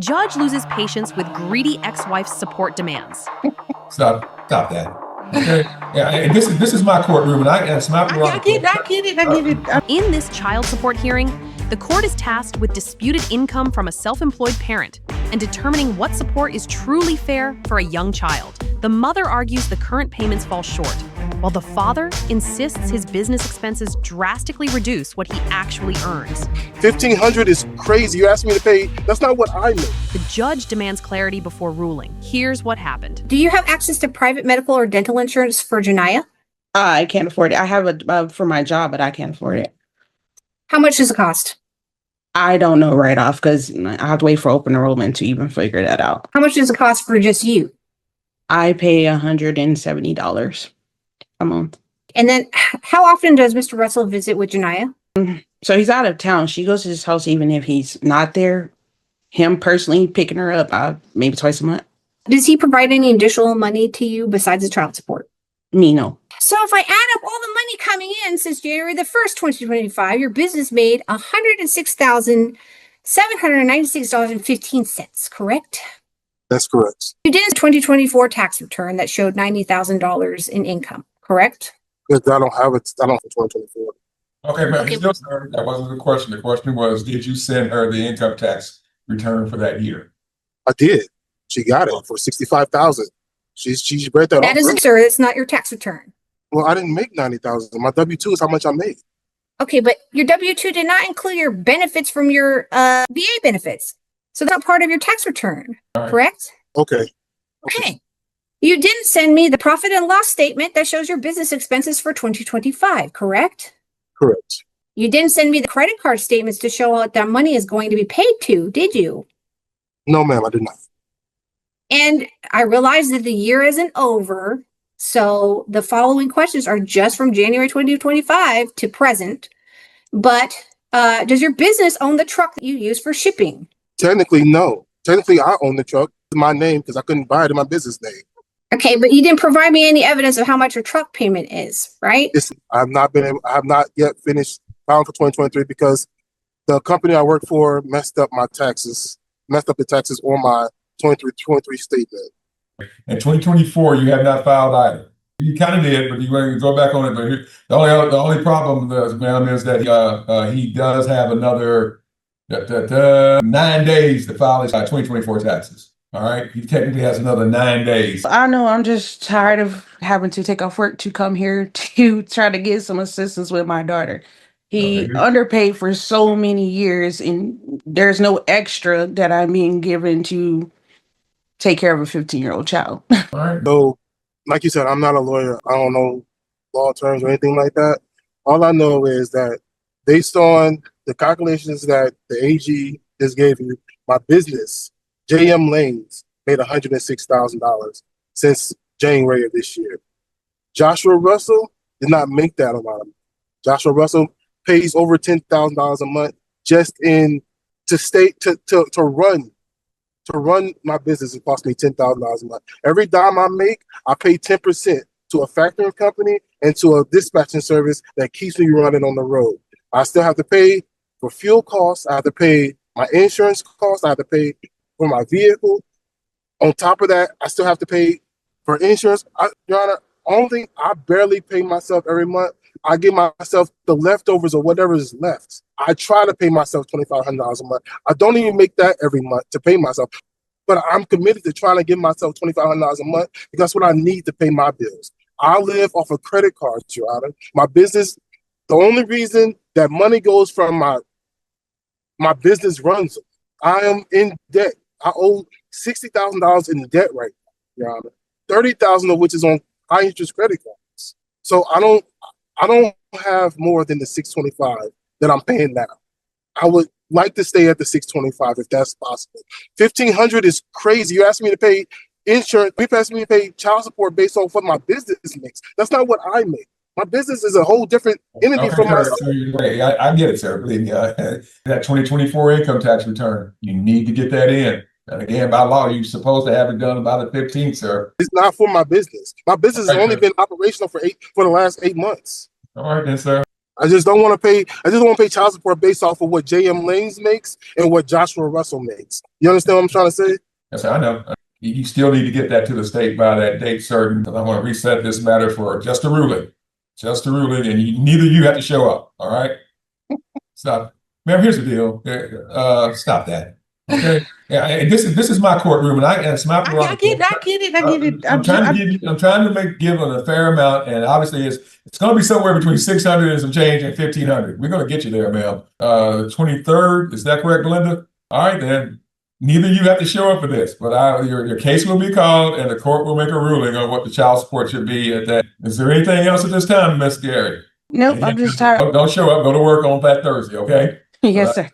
Judge loses patience with greedy ex-wife's support demands. Stop that. Okay. Yeah, and this is my courtroom, and it's my prerogative. I get it. In this child support hearing, the court is tasked with disputed income from a self-employed parent and determining what support is truly fair for a young child. The mother argues the current payments fall short, while the father insists his business expenses drastically reduce what he actually earns. $1,500 is crazy. You asked me to pay. That's not what I make. The judge demands clarity before ruling. Here's what happened. Do you have access to private medical or dental insurance for Janiyah? I can't afford it. I have it for my job, but I can't afford it. How much does it cost? I don't know right off because I have to wait for open enrollment to even figure that out. How much does it cost for just you? I pay $170 a month. And then how often does Mr. Russell visit with Janiyah? So he's out of town. She goes to his house even if he's not there. Him personally picking her up maybe twice a month. Does he provide any additional money to you besides the child support? Me, no. So if I add up all the money coming in since January the 1st, 2025, your business made $106,796.15, correct? That's correct. You did a 2024 tax return that showed $90,000 in income, correct? Because I don't have it. I don't have 2024. Okay, but still, sir, that wasn't the question. The question was, did you send her the income tax return for that year? I did. She got it for $65,000. She read that. That isn't, sir. It's not your tax return. Well, I didn't make $90,000. My W-2 is how much I made. Okay, but your W-2 did not include your benefits from your VA benefits. So that's not part of your tax return, correct? Okay. Okay. You didn't send me the profit and loss statement that shows your business expenses for 2025, correct? Correct. You didn't send me the credit card statements to show what that money is going to be paid to, did you? No, ma'am, I did not. And I realize that the year isn't over. So the following questions are just from January 2025 to present. But does your business own the truck that you use for shipping? Technically, no. Technically, I own the truck. It's my name because I couldn't buy it in my business name. Okay, but you didn't provide me any evidence of how much your truck payment is, right? I have not yet finished filing for 2023 because the company I work for messed up the taxes on my 23 statement. In 2024, you have not filed either. You kind of did, but you want to go back on it. But here, the only problem, ma'am, is that he does have another 9 days to file his 2024 taxes. All right, he technically has another 9 days. I know. I'm just tired of having to take off work to come here to try to get some assistance with my daughter. He underpaid for so many years, and there's no extra that I'm being given to take care of a 15-year-old child. All right. So, like you said, I'm not a lawyer. I don't know law terms or anything like that. All I know is that based on the calculations that the AG just gave you, my business, JM Lanes, made $106,000 since January of this year. Joshua Russell did not make that amount of money. Joshua Russell pays over $10,000 a month just to run my business. It costs me $10,000 a month. Every dime I make, I pay 10% to a factoring company and to a dispatching service that keeps me running on the road. I still have to pay for fuel costs. I have to pay my insurance costs. I have to pay for my vehicle. On top of that, I still have to pay for insurance. Your Honor, only thing, I barely pay myself every month. I give myself the leftovers or whatever is left. I try to pay myself $2,500 a month. I don't even make that every month to pay myself. But I'm committed to trying to give myself $2,500 a month because that's what I need to pay my bills. I live off of credit cards, Your Honor. My business, the only reason that money goes from my business runs, I am in debt. I owe $60,000 in debt right now, Your Honor. $30,000 of which is on high interest credit cards. So I don't have more than the $625 that I'm paying now. I would like to stay at the $625 if that's possible. $1,500 is crazy. You asked me to pay insurance. You asked me to pay child support based on what my business makes. That's not what I make. My business is a whole different entity from myself. I get it, sir. Believe me, that 2024 income tax return, you need to get that in. And again, by law, you're supposed to have it done by the 15th, sir. It's not for my business. My business has only been operational for the last 8 months. All right, then, sir. I just don't want to pay. I just don't want to pay child support based off of what J.M. Lanes makes and what Joshua Russell makes. You understand what I'm trying to say? Yes, I know. You still need to get that to the state by that date certain. I want to reset this matter for just a ruling. Just a ruling, and neither you have to show up. All right? Stop. Ma'am, here's the deal. Stop that. Okay. Yeah, and this is my courtroom, and it's my prerogative. I get it. I'm trying to give a fair amount, and obviously it's going to be somewhere between 600 and some change and 1,500. We're going to get you there, ma'am. The 23rd, is that correct, Belinda? All right, then. Neither you have to show up for this, but your case will be called, and the court will make a ruling on what the child support should be at that. Is there anything else at this time, Miss Gary? Nope, I'm just tired. Don't show up. Go to work on that Thursday, okay? Yes, sir.